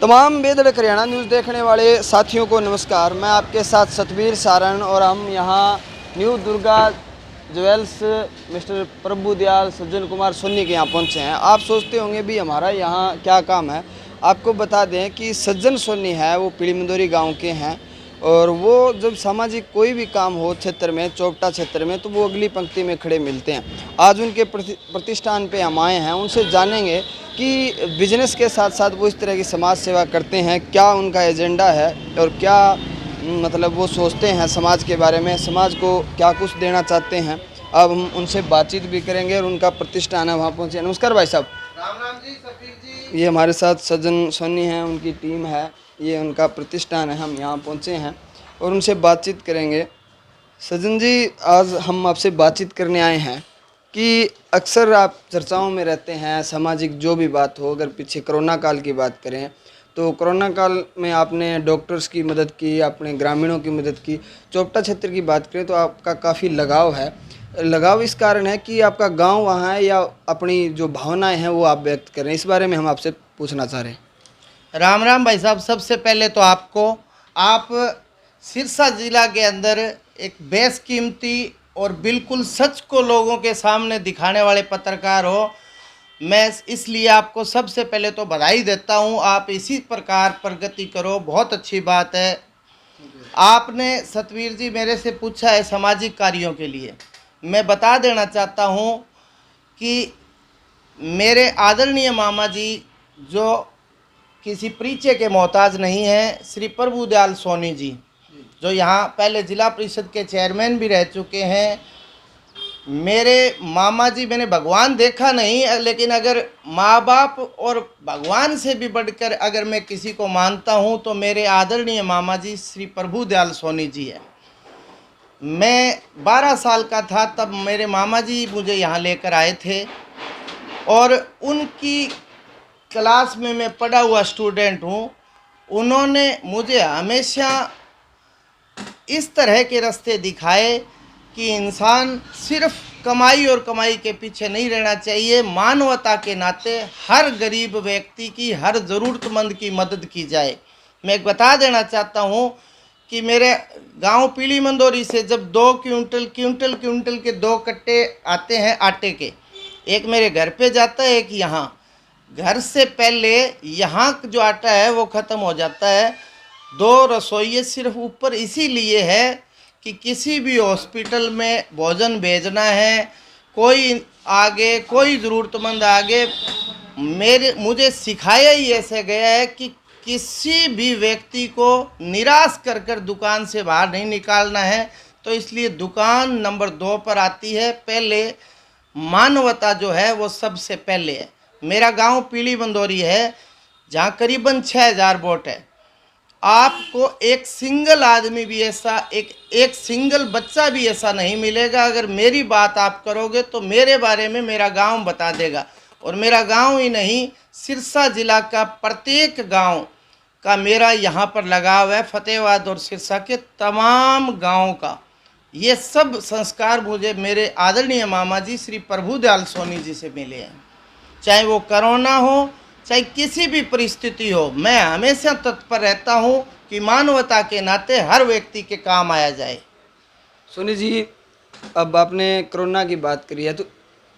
तमाम बेधड़क हरियाणा न्यूज़ देखने वाले साथियों को नमस्कार। मैं आपके साथ सतबीर सारण और हम यहाँ न्यू दुर्गा ज्वेल्स मिस्टर प्रभु दयाल सज्जन कुमार सोनी के यहाँ पहुँचे हैं। आप सोचते होंगे भी हमारा यहाँ क्या काम है। आपको बता दें कि सज्जन सोनी है वो पीली मंदोरी गाँव के हैं और वो जब सामाजिक कोई भी काम हो क्षेत्र में, चौपटा क्षेत्र में, तो वो अगली पंक्ति में खड़े मिलते हैं। आज उनके प्रतिष्ठान पे हम आए हैं, उनसे जानेंगे कि बिजनेस के साथ साथ वो इस तरह की समाज सेवा करते हैं, क्या उनका एजेंडा है और क्या मतलब वो सोचते हैं समाज के बारे में, समाज को क्या कुछ देना चाहते हैं। अब हम उनसे बातचीत भी करेंगे और उनका प्रतिष्ठान है वहाँ पहुँचे। नमस्कार भाई साहब। राम राम जी, सफीर जी। ये हमारे साथ सज्जन सोनी हैं, उनकी टीम है, ये उनका प्रतिष्ठान है। हम यहाँ पहुँचे हैं और उनसे बातचीत करेंगे। सज्जन जी, आज हम आपसे बातचीत करने आए हैं कि अक्सर आप चर्चाओं में रहते हैं, सामाजिक जो भी बात हो। अगर पीछे कोरोना काल की बात करें तो कोरोना काल में आपने डॉक्टर्स की मदद की, आपने ग्रामीणों की मदद की। चौपटा क्षेत्र की बात करें तो आपका काफ़ी लगाव है। लगाव इस कारण है कि आपका गांव वहाँ है या अपनी जो भावनाएं हैं वो आप व्यक्त कर रहे हैं। इस बारे में हम आपसे पूछना चाह रहे हैं। राम राम भाई साहब। सबसे पहले तो आप सिरसा जिला के अंदर एक बेशकीमती और बिल्कुल सच को लोगों के सामने दिखाने वाले पत्रकार हो। मैं इसलिए आपको सबसे पहले तो बधाई देता हूं। आप इसी प्रकार प्रगति करो, बहुत अच्छी बात है। आपने सतवीर जी मेरे से पूछा है सामाजिक कार्यों के लिए। मैं बता देना चाहता हूं कि मेरे आदरणीय मामा जी जो किसी परिचय के मोहताज नहीं हैं, श्री प्रभु दयाल सोनी जी, जो यहाँ पहले जिला परिषद के चेयरमैन भी रह चुके हैं। मेरे मामा जी, मैंने भगवान देखा नहीं, लेकिन अगर माँ बाप और भगवान से भी बढ़कर अगर मैं किसी को मानता हूँ तो मेरे आदरणीय मामा जी श्री प्रभु दयाल सोनी जी है। मैं 12 साल का था तब मेरे मामा जी मुझे यहाँ लेकर आए थे और उनकी क्लास में मैं पढ़ा हुआ स्टूडेंट हूँ। उन्होंने मुझे हमेशा इस तरह के रास्ते दिखाए कि इंसान सिर्फ कमाई और कमाई के पीछे नहीं रहना चाहिए, मानवता के नाते हर गरीब व्यक्ति की, हर ज़रूरतमंद की मदद की जाए। मैं एक बता देना चाहता हूँ कि मेरे गांव पीली मंदोरी से जब 2 क्विंटल के 2 कट्टे आते हैं आटे के, एक मेरे घर पे जाता है, एक यहाँ। घर से पहले यहाँ जो आटा है वो ख़त्म हो जाता है। 2 रसोइये सिर्फ ऊपर इसीलिए है कि किसी भी हॉस्पिटल में भोजन भेजना है, कोई आगे, कोई ज़रूरतमंद आगे, मुझे सिखाया ही ऐसे गया है कि किसी भी व्यक्ति को निराश कर कर दुकान से बाहर नहीं निकालना है। तो इसलिए दुकान नंबर 2 पर आती है। पहले मानवता जो है वो सबसे पहले है। मेरा गांव पीली मंदोरी है जहाँ करीबन 6000 वोट है। आपको एक सिंगल आदमी भी ऐसा, एक सिंगल बच्चा भी ऐसा नहीं मिलेगा। अगर मेरी बात आप करोगे तो मेरे बारे में मेरा गांव बता देगा। और मेरा गांव ही नहीं, सिरसा जिला का प्रत्येक गांव का मेरा यहाँ पर लगाव है। फतेहाबाद और सिरसा के तमाम गाँव का ये सब संस्कार मुझे मेरे आदरणीय मामा जी श्री प्रभु दयाल सोनी जी से मिले हैं। चाहे वो कोरोना हो, चाहे किसी भी परिस्थिति हो, मैं हमेशा तत्पर रहता हूँ कि मानवता के नाते हर व्यक्ति के काम आया जाए। सोनी जी, अब आपने कोरोना की बात करी है तो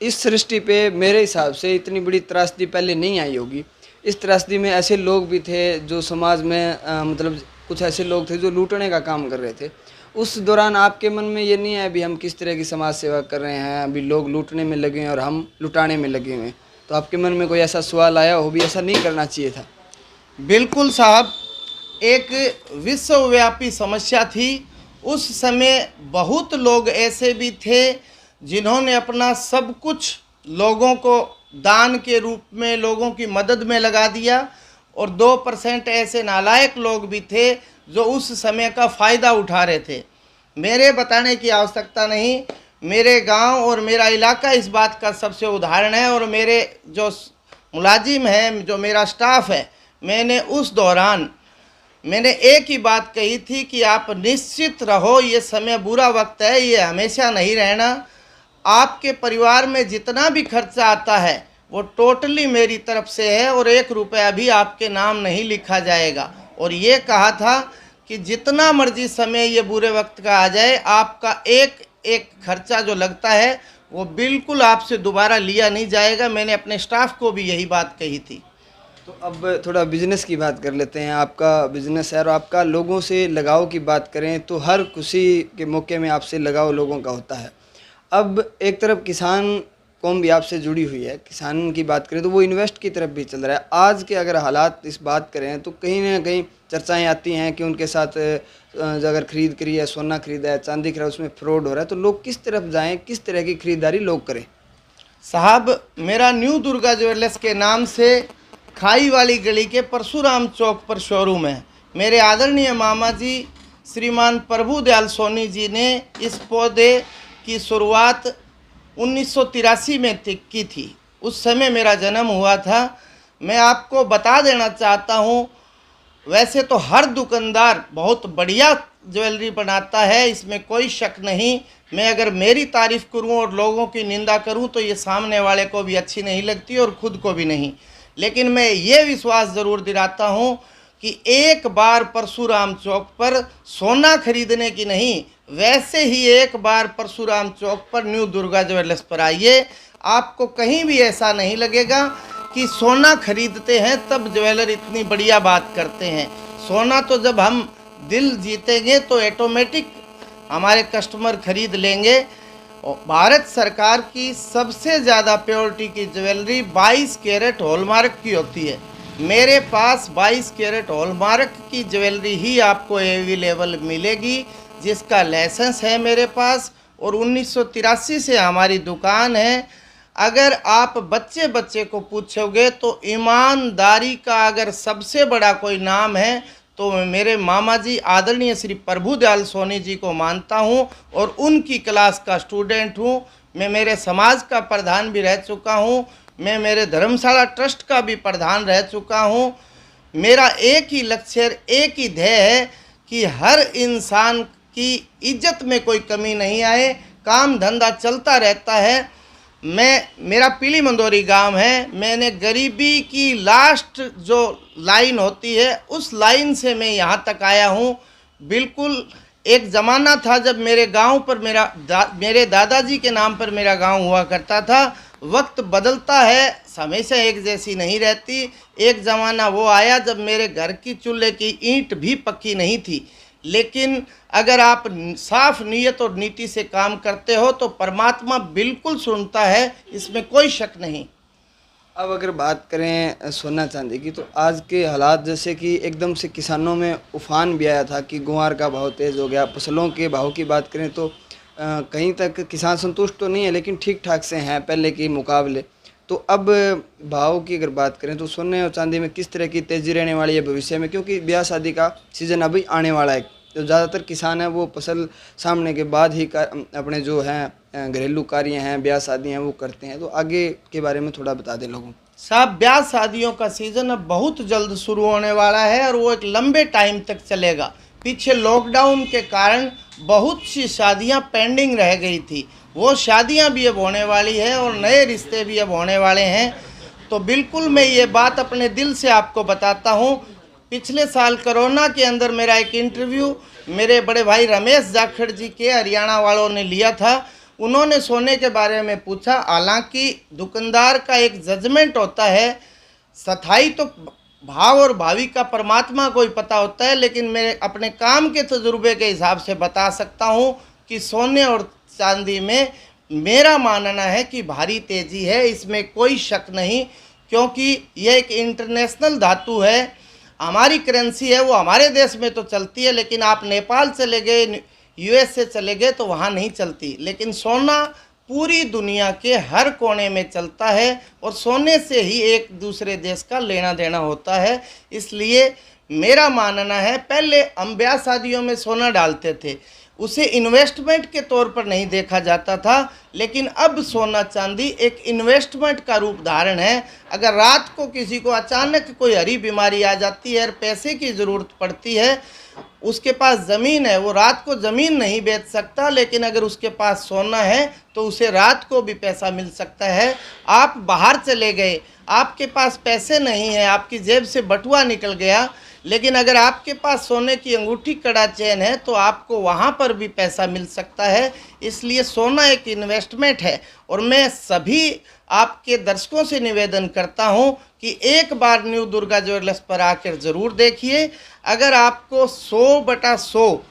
इस सृष्टि पे मेरे हिसाब से इतनी बड़ी त्रासदी पहले नहीं आई होगी। इस त्रासदी में ऐसे लोग भी थे जो समाज में मतलब कुछ ऐसे लोग थे जो लूटने का काम कर रहे थे। उस दौरान आपके मन में ये नहीं है अभी हम किस तरह की समाज सेवा कर रहे हैं, अभी लोग लूटने में लगे हैं और हम लुटाने में लगे हुए हैं, तो आपके मन में कोई ऐसा सवाल आया हो भी ऐसा नहीं करना चाहिए था? बिल्कुल साहब, एक विश्वव्यापी समस्या थी। उस समय बहुत लोग ऐसे भी थे जिन्होंने अपना सब कुछ लोगों को दान के रूप में, लोगों की मदद में लगा दिया। और 2% ऐसे नालायक लोग भी थे जो उस समय का फ़ायदा उठा रहे थे। मेरे बताने की आवश्यकता नहीं, मेरे गांव और मेरा इलाका इस बात का सबसे उदाहरण है। और मेरे जो मुलाजिम हैं, जो मेरा स्टाफ है, मैंने उस दौरान एक ही बात कही थी कि आप निश्चित रहो, ये समय बुरा वक्त है, ये हमेशा नहीं रहना। आपके परिवार में जितना भी खर्चा आता है वो टोटली मेरी तरफ से है और 1 रुपया भी आपके नाम नहीं लिखा जाएगा। और ये कहा था कि जितना मर्जी समय ये बुरे वक्त का आ जाए, आपका एक एक खर्चा जो लगता है वो बिल्कुल आपसे दोबारा लिया नहीं जाएगा। मैंने अपने स्टाफ को भी यही बात कही थी। तो अब थोड़ा बिजनेस की बात कर लेते हैं। आपका बिजनेस है और आपका लोगों से लगाव की बात करें तो हर खुशी के मौके में आपसे लगाव लोगों का होता है। अब एक तरफ किसान कौम भी आपसे जुड़ी हुई है, किसान की बात करें तो वो इन्वेस्ट की तरफ भी चल रहा है। आज के अगर हालात इस बात करें तो कहीं ना कहीं चर्चाएं आती हैं कि उनके साथ अगर खरीद करी है, सोना खरीदा है, चांदी खरीदा है, उसमें फ्रॉड हो रहा है। तो लोग किस तरफ जाएं, किस तरह की खरीदारी लोग करें? साहब, मेरा न्यू दुर्गा ज्वेलर्स के नाम से खाई वाली गली के परशुराम चौक पर शोरूम है। मेरे आदरणीय मामा जी श्रीमान प्रभुदयाल सोनी जी ने इस पौधे की शुरुआत 1983 में की थी। उस समय मेरा जन्म हुआ था। मैं आपको बता देना चाहता हूँ, वैसे तो हर दुकानदार बहुत बढ़िया ज्वेलरी बनाता है, इसमें कोई शक नहीं। मैं अगर मेरी तारीफ़ करूं और लोगों की निंदा करूं तो ये सामने वाले को भी अच्छी नहीं लगती और ख़ुद को भी नहीं। लेकिन मैं ये विश्वास ज़रूर दिलाता हूं कि एक बार परशुराम चौक पर सोना खरीदने की नहीं, वैसे ही एक बार परशुराम चौक पर न्यू दुर्गा ज्वेलर्स पर आइए। आपको कहीं भी ऐसा नहीं लगेगा कि सोना खरीदते हैं तब ज्वेलर इतनी बढ़िया बात करते हैं। सोना तो जब हम दिल जीतेंगे तो ऑटोमेटिक हमारे कस्टमर खरीद लेंगे। और भारत सरकार की सबसे ज़्यादा प्योरिटी की ज्वेलरी 22 कैरेट हॉलमार्क की होती है। मेरे पास 22 कैरेट हॉलमार्क की ज्वेलरी ही आपको अवेलेबल मिलेगी, जिसका लाइसेंस है मेरे पास और 1983 से हमारी दुकान है। अगर आप बच्चे बच्चे को पूछोगे तो ईमानदारी का अगर सबसे बड़ा कोई नाम है तो मैं मेरे मामा जी आदरणीय श्री प्रभुदयाल सोनी जी को मानता हूं और उनकी क्लास का स्टूडेंट हूं। मैं मेरे समाज का प्रधान भी रह चुका हूं। मैं मेरे धर्मशाला ट्रस्ट का भी प्रधान रह चुका हूं। मेरा एक ही लक्ष्य, एक ही ध्येय है कि हर इंसान की इज्जत में कोई कमी नहीं आए, काम धंधा चलता रहता है। मेरा पीली मंदोरी गांव है। मैंने गरीबी की लास्ट जो लाइन होती है उस लाइन से मैं यहाँ तक आया हूँ। बिल्कुल एक ज़माना था जब मेरे गांव पर मेरे दादाजी के नाम पर मेरा गांव हुआ करता था। वक्त बदलता है, हमेशा एक जैसी नहीं रहती। एक ज़माना वो आया जब मेरे घर की चूल्हे की ईंट भी पक्की नहीं थी। लेकिन अगर आप साफ नीयत और नीति से काम करते हो तो परमात्मा बिल्कुल सुनता है, इसमें कोई शक नहीं। अब अगर बात करें सोना चांदी की तो आज के हालात जैसे कि एकदम से किसानों में उफान भी आया था कि गुआर का भाव तेज़ हो गया। फसलों के भाव की बात करें तो कहीं तक किसान संतुष्ट तो नहीं है, लेकिन ठीक ठाक से हैं पहले के मुकाबले। तो अब भाव की अगर बात करें तो सोने और चांदी में किस तरह की तेज़ी रहने वाली है भविष्य में, क्योंकि ब्याह शादी का सीज़न अभी आने वाला है। तो ज़्यादातर किसान हैं वो फसल सामने के बाद ही अपने जो हैं घरेलू कार्य हैं, ब्याह शादी हैं वो करते हैं। तो आगे के बारे में थोड़ा बता दें लोगों को। साहब, ब्याह शादियों का सीज़न अब बहुत जल्द शुरू होने वाला है और वो एक लंबे टाइम तक चलेगा। पीछे लॉकडाउन के कारण बहुत सी शादियां पेंडिंग रह गई थी, वो शादियां भी अब होने वाली है और नए रिश्ते भी अब होने वाले हैं। तो बिल्कुल मैं ये बात अपने दिल से आपको बताता हूँ। पिछले साल कोरोना के अंदर मेरा एक इंटरव्यू मेरे बड़े भाई रमेश जाखड़ जी के हरियाणा वालों ने लिया था। उन्होंने सोने के बारे में पूछा। हालांकि दुकानदार का एक जजमेंट होता है, सथाई तो भाव और भावी का परमात्मा को ही पता होता है, लेकिन मैं अपने काम के तजुर्बे के हिसाब से बता सकता हूँ कि सोने और चांदी में मेरा मानना है कि भारी तेज़ी है, इसमें कोई शक नहीं। क्योंकि यह एक इंटरनेशनल धातु है, हमारी करेंसी है, वो हमारे देश में तो चलती है, लेकिन आप नेपाल चले गए, यूएस से चले गए तो वहाँ नहीं चलती। लेकिन सोना पूरी दुनिया के हर कोने में चलता है और सोने से ही एक दूसरे देश का लेना देना होता है। इसलिए मेरा मानना है, पहले हम ब्याह शादियों में सोना डालते थे, उसे इन्वेस्टमेंट के तौर पर नहीं देखा जाता था, लेकिन अब सोना चांदी एक इन्वेस्टमेंट का रूप धारण है। अगर रात को किसी को अचानक कोई हरी बीमारी आ जाती है और पैसे की ज़रूरत पड़ती है, उसके पास ज़मीन है, वो रात को ज़मीन नहीं बेच सकता, लेकिन अगर उसके पास सोना है तो उसे रात को भी पैसा मिल सकता है। आप बाहर चले गए, आपके पास पैसे नहीं हैं, आपकी जेब से बटुआ निकल गया, लेकिन अगर आपके पास सोने की अंगूठी कड़ा चेन है तो आपको वहाँ पर भी पैसा मिल सकता है। इसलिए सोना एक इन्वेस्टमेंट है। और मैं सभी आपके दर्शकों से निवेदन करता हूँ कि एक बार न्यू दुर्गा ज्वेलर्स पर आकर ज़रूर देखिए। अगर आपको 100/100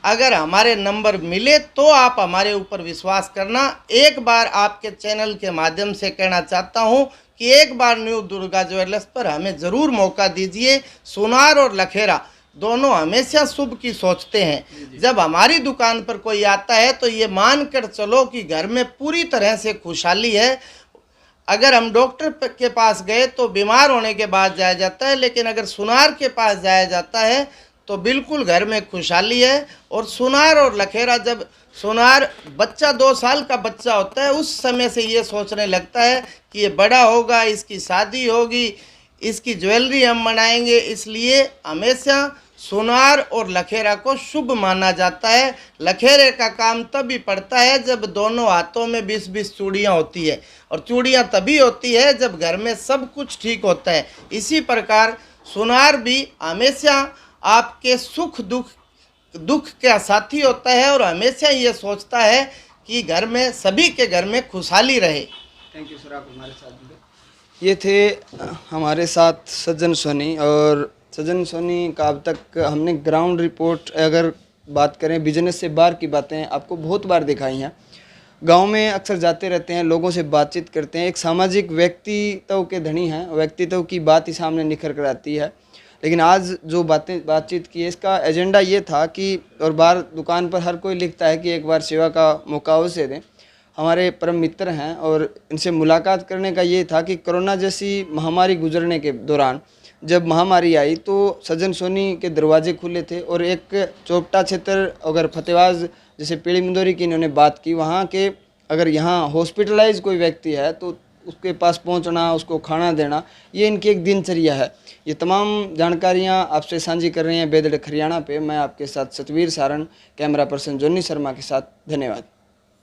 अगर हमारे नंबर मिले तो आप हमारे ऊपर विश्वास करना। एक बार आपके चैनल के माध्यम से कहना चाहता हूँ कि एक बार न्यू दुर्गा ज्वेलर्स पर हमें ज़रूर मौका दीजिए। सोनार और लखेरा दोनों हमेशा शुभ की सोचते हैं। जब हमारी दुकान पर कोई आता है तो ये मान कर चलो कि घर में पूरी तरह से खुशहाली है। अगर हम डॉक्टर के पास गए तो बीमार होने के बाद जाया जाता है, लेकिन अगर सुनार के पास जाया जाता है तो बिल्कुल घर में खुशहाली है। और सुनार और लखेरा, जब सुनार बच्चा 2 साल का बच्चा होता है उस समय से ये सोचने लगता है कि ये बड़ा होगा, इसकी शादी होगी, इसकी ज्वेलरी हम बनाएंगे। इसलिए हमेशा सुनार और लखेरा को शुभ माना जाता है। लखेरे का काम तभी पड़ता है जब दोनों हाथों में 20-20 चूड़ियाँ होती है, और चूड़ियाँ तभी होती है जब घर में सब कुछ ठीक होता है। इसी प्रकार सुनार भी हमेशा आपके सुख दुख का साथी होता है और हमेशा ये सोचता है कि घर में सभी के घर में खुशहाली रहे। थैंक यू सर, आप हमारे साथ जुड़े। ये थे हमारे साथ सज्जन सोनी। और सज्जन सोनी का अब तक हमने ग्राउंड रिपोर्ट, अगर बात करें बिजनेस से बाहर की बातें, आपको बहुत बार दिखाई हैं। गांव में अक्सर जाते रहते हैं, लोगों से बातचीत करते हैं, एक सामाजिक व्यक्तित्व के धनी हैं, व्यक्तित्व की बात ही सामने निखर कर आती है। लेकिन आज जो बातचीत की है, इसका एजेंडा ये था कि, और बाहर दुकान पर हर कोई लिखता है कि एक बार सेवा का मौका अवश्य दें। हमारे परम मित्र हैं और इनसे मुलाकात करने का ये था कि कोरोना जैसी महामारी गुजरने के दौरान जब महामारी आई तो सज्जन सोनी के दरवाजे खुले थे। और एक चोपटा क्षेत्र, अगर फतेहाबाद जैसे पीली मंदोरी की इन्होंने बात की, वहाँ के अगर यहाँ हॉस्पिटलाइज कोई व्यक्ति है तो उसके पास पहुंचना, उसको खाना देना, ये इनकी एक दिनचर्या है। ये तमाम जानकारियां आपसे साझी कर रहे हैं बेदड़ हरियाणा पे। मैं आपके साथ सतवीर सारण, कैमरा पर्सन जोनी शर्मा के साथ। धन्यवाद।